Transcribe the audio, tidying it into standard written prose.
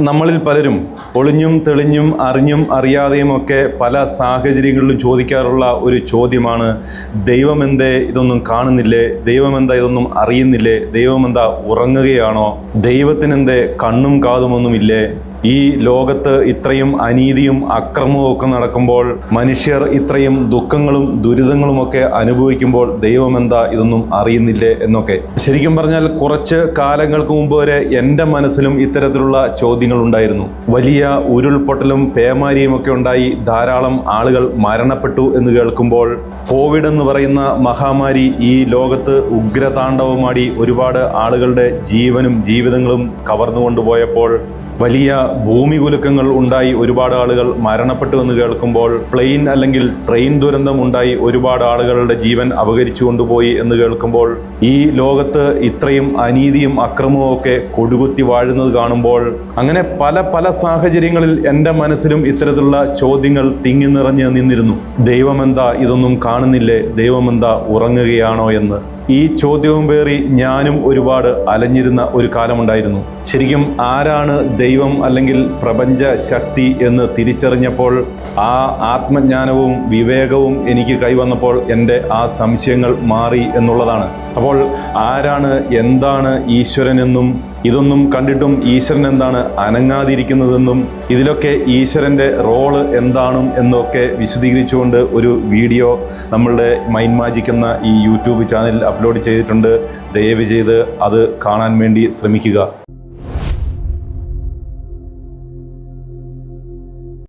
നമ്മളിൽ പലരും ഒളിഞ്ഞും തെളിഞ്ഞും അറിഞ്ഞും അറിയാതെയുമൊക്കെ പല സാഹചര്യങ്ങളിലും ചോദിക്കാറുള്ള ഒരു ചോദ്യമാണ്, ദൈവമെന്തേ ഇതൊന്നും കാണുന്നില്ലേ? ദൈവമെന്താ ഇതൊന്നും അറിയുന്നില്ലേ? ദൈവമെന്താ ഉറങ്ങുകയാണോ? ദൈവത്തിനെന്തേ കണ്ണും കാതുമൊന്നുമില്ലേ? ഈ ലോകത്ത് ഇത്രയും അനീതിയും അക്രമവും ഒക്കെ നടക്കുമ്പോൾ, മനുഷ്യർ ഇത്രയും ദുഃഖങ്ങളും ദുരിതങ്ങളുമൊക്കെ അനുഭവിക്കുമ്പോൾ ദൈവമെന്താ ഇതൊന്നും അറിയുന്നില്ലേ എന്നൊക്കെ. ശരിക്കും പറഞ്ഞാൽ കുറച്ച് കാലങ്ങൾക്ക് മുമ്പ് വരെ എൻ്റെ മനസ്സിലും ഇത്തരത്തിലുള്ള ചോദ്യങ്ങൾ ഉണ്ടായിരുന്നു. വലിയ ഉരുൾപൊട്ടലും പേമാരിയും ഒക്കെ ഉണ്ടായി ധാരാളം ആളുകൾ മരണപ്പെട്ടു എന്ന് കേൾക്കുമ്പോൾ, കോവിഡ് എന്ന് പറയുന്ന മഹാമാരി ഈ ലോകത്ത് ഉഗ്രതാണ്ഡവമാടി ഒരുപാട് ആളുകളുടെ ജീവനും ജീവിതങ്ങളും കവർന്നുകൊണ്ടുപോയപ്പോൾ, വലിയ ഭൂമികുലുക്കങ്ങൾ ഉണ്ടായി ഒരുപാട് ആളുകൾ മരണപ്പെട്ടു എന്ന് കേൾക്കുമ്പോൾ, പ്ലെയിൻ അല്ലെങ്കിൽ ട്രെയിൻ ദുരന്തം ഉണ്ടായി ഒരുപാട് ആളുകളുടെ ജീവൻ അപഹരിച്ചു കൊണ്ടുപോയി എന്ന് കേൾക്കുമ്പോൾ, ഈ ലോകത്ത് ഇത്രയും അനീതിയും അക്രമവും ഒക്കെ കൊടുകുത്തി വാഴുന്നത് കാണുമ്പോൾ, അങ്ങനെ പല പല സാഹചര്യങ്ങളിൽ എൻ്റെ മനസ്സിലും ഇത്തരത്തിലുള്ള ചോദ്യങ്ങൾ തിങ്ങി നിറഞ്ഞ് നിന്നിരുന്നു. ദൈവമെന്താ ഇതൊന്നും കാണുന്നില്ലേ? ദൈവമെന്താ ഉറങ്ങുകയാണോ എന്ന്. ഈ ചോദ്യവും പേറി ഞാനും ഒരുപാട് അലഞ്ഞിരുന്ന ഒരു കാലമുണ്ടായിരുന്നു. ശരിക്കും ആരാണ് ദൈവം അല്ലെങ്കിൽ പ്രപഞ്ച ശക്തി എന്ന് തിരിച്ചറിഞ്ഞപ്പോൾ, ആ ആത്മജ്ഞാനവും വിവേകവും എനിക്ക് കൈവന്നപ്പോൾ എൻ്റെ ആ സംശയങ്ങൾ മാറി എന്നുള്ളതാണ്. അപ്പോൾ ആരാണ്, എന്താണ് ഈശ്വരനെന്നും, ഇതൊന്നും കണ്ടിട്ടും ഈശ്വരൻ എന്താണ് അനങ്ങാതിരിക്കുന്നതെന്നും, ഇതിലൊക്കെ ഈശ്വരൻ്റെ റോള് എന്താണും എന്നൊക്കെ വിശദീകരിച്ചുകൊണ്ട് ഒരു വീഡിയോ നമ്മളുടെ മൈൻഡ് മാജിക് എന്ന ഈ യൂട്യൂബ് ചാനലിൽ അപ്ലോഡ് ചെയ്തിട്ടുണ്ട്. ദയവ് ചെയ്ത് അത് കാണാൻ വേണ്ടി ശ്രമിക്കുക.